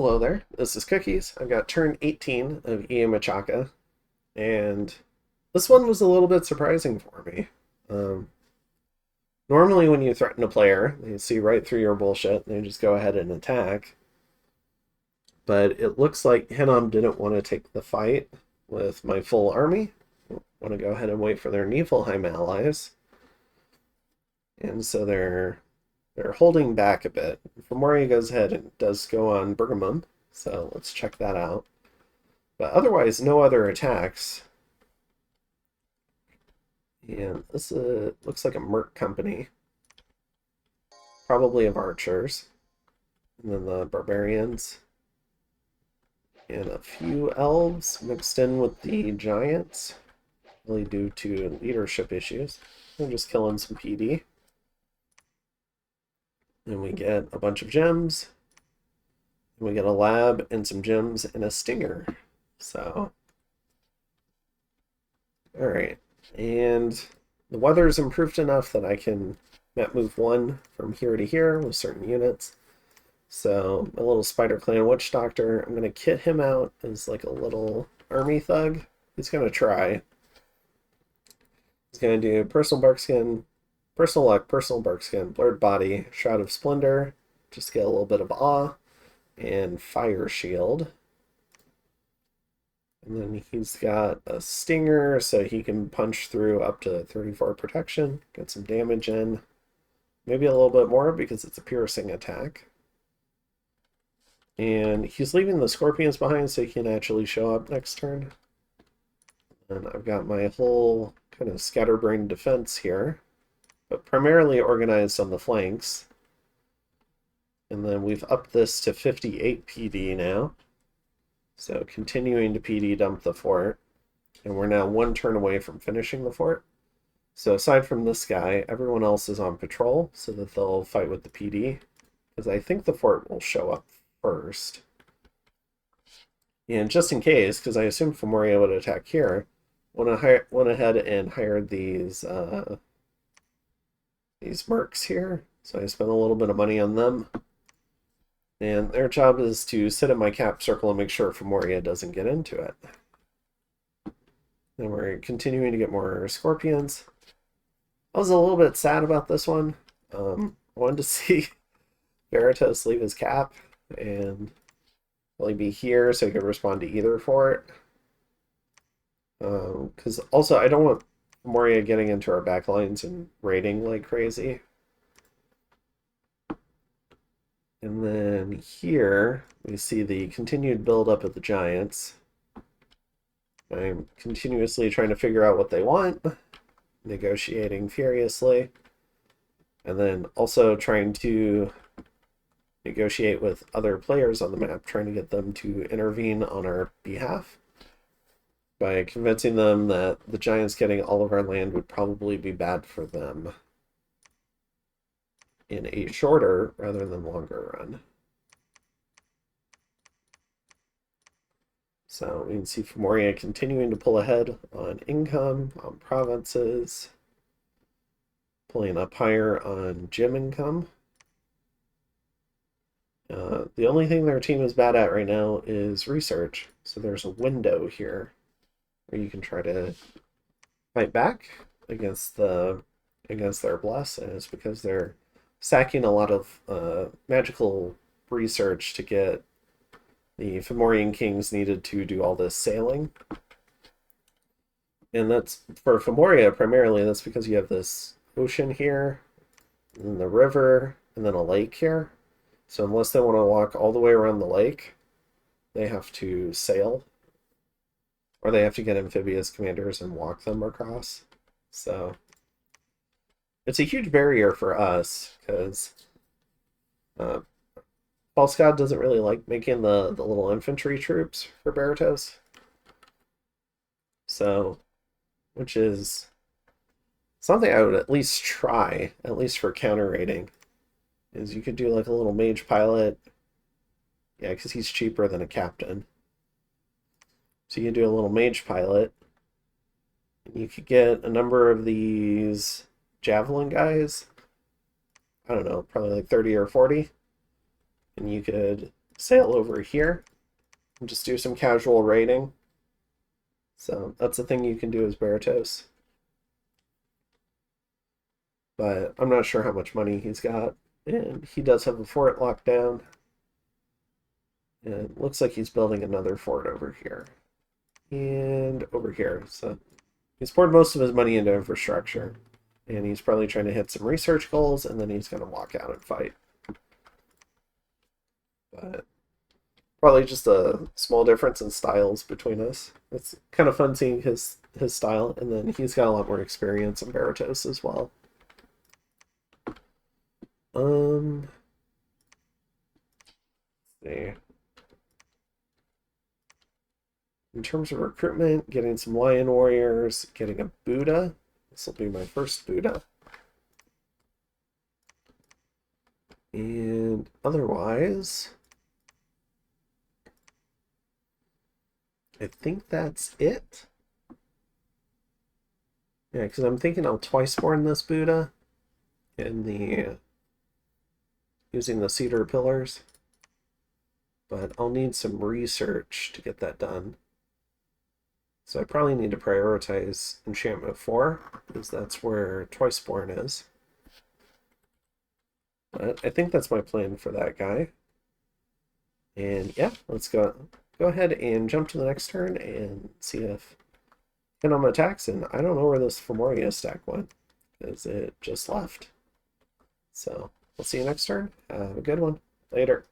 Hello there, this is Cookies. I've got turn 18 of EA Machaka, and this one was a little bit surprising for me. Um, Normally, when you threaten a player, they see right through your bullshit and they just go ahead and attack. But it looks like Hinnom didn't want to take the fight with my full army. Want to go ahead and wait for their Niflheim allies, and so they're holding back a bit. Fimoria goes ahead and does go on Bergamum, so let's check that out. But otherwise, no other attacks. And this looks like a merc company, probably of archers. And then the barbarians. And a few elves mixed in with the giants, really due to leadership issues. They're just killing some PD. And we get a bunch of gems. And we get a lab and some gems and a stinger. So, alright. And the weather's improved enough that I can map move one from here to here with certain units. So my little Spider Clan Witch Doctor, I'm going to kit him out as like a little army thug. He's going to try. He's going to do Personal Barkskin, Personal Luck, Personal Barkskin, Blurred Body, Shroud of Splendor, just get a little bit of awe, and Fire Shield. And then he's got a Stinger, so he can punch through up to 34 protection, get some damage in. Maybe a little bit more because it's a piercing attack. And he's leaving the Scorpions behind so he can actually show up next turn. And I've got my whole kind of scatterbrained defense here, but primarily organized on the flanks. And then we've upped this to 58 PD now. So continuing to PD dump the fort. And we're now one turn away from finishing the fort. So aside from this guy, everyone else is on patrol so that they'll fight with the PD. Because I think the fort will show up first. And just in case, because I assumed Fimoria would attack here, went ahead and hired these mercs here. So I spent a little bit of money on them. And their job is to sit in my cap circle and make sure Fimoria doesn't get into it. And we're continuing to get more Scorpions. I was a little bit sad about this one. I wanted to see Berytos leave his cap and really be here so he could respond to either fort. Because also I don't want Moria getting into our backlines and raiding like crazy. And then here we see the continued buildup of the giants. I'm continuously trying to figure out what they want, negotiating furiously, and then also trying to negotiate with other players on the map, trying to get them to intervene on our behalf by convincing them that the giants getting all of our land would probably be bad for them in a shorter rather than longer run. So we can see Fimoria continuing to pull ahead on income, on provinces, pulling up higher on gem income. The only thing their team is bad at right now is research. So there's a window here where you can try to fight back against their bless, and it's because they're sacking a lot of magical research to get the Fimorian kings needed to do all this sailing. And that's, for Fimoria primarily, that's because you have this ocean here, and then the river, and then a lake here. So unless they want to walk all the way around the lake, they have to sail. Or they have to get amphibious commanders and walk them across. So it's a huge barrier for us, because False God doesn't really like making the little infantry troops for Berytos. So, which is something I would at least try, at least for counter raiding, is you could do like a little mage pilot. Yeah, because he's cheaper than a captain. So you could do a little mage pilot. And you could get a number of these javelin guys. I don't know, probably like 30 or 40. And you could sail over here and just do some casual raiding. So that's the thing you can do as Berytos. But I'm not sure how much money he's got. And he does have a fort locked down. And it looks like he's building another fort over here. And over here. So he's poured most of his money into infrastructure. And he's probably trying to hit some research goals, and then he's going to walk out and fight. But probably just a small difference in styles between us. It's kind of fun seeing his style, and then he's got a lot more experience in Berytos as well. Let's see. In terms of recruitment, getting some Lion Warriors, getting a Buddha. This will be my first Buddha. And otherwise, I think that's it. Yeah, because I'm thinking I'll twice born this Buddha in the using the cedar pillars. But I'll need some research to get that done. So I probably need to prioritize enchantment 4, because that's where twice born is. But I think that's my plan for that guy. And yeah, let's go ahead and jump to the next turn and see if I'm attacks. And I don't know where this Femoria stack went, because it just left. So we'll see you next turn. Have a good one. Later.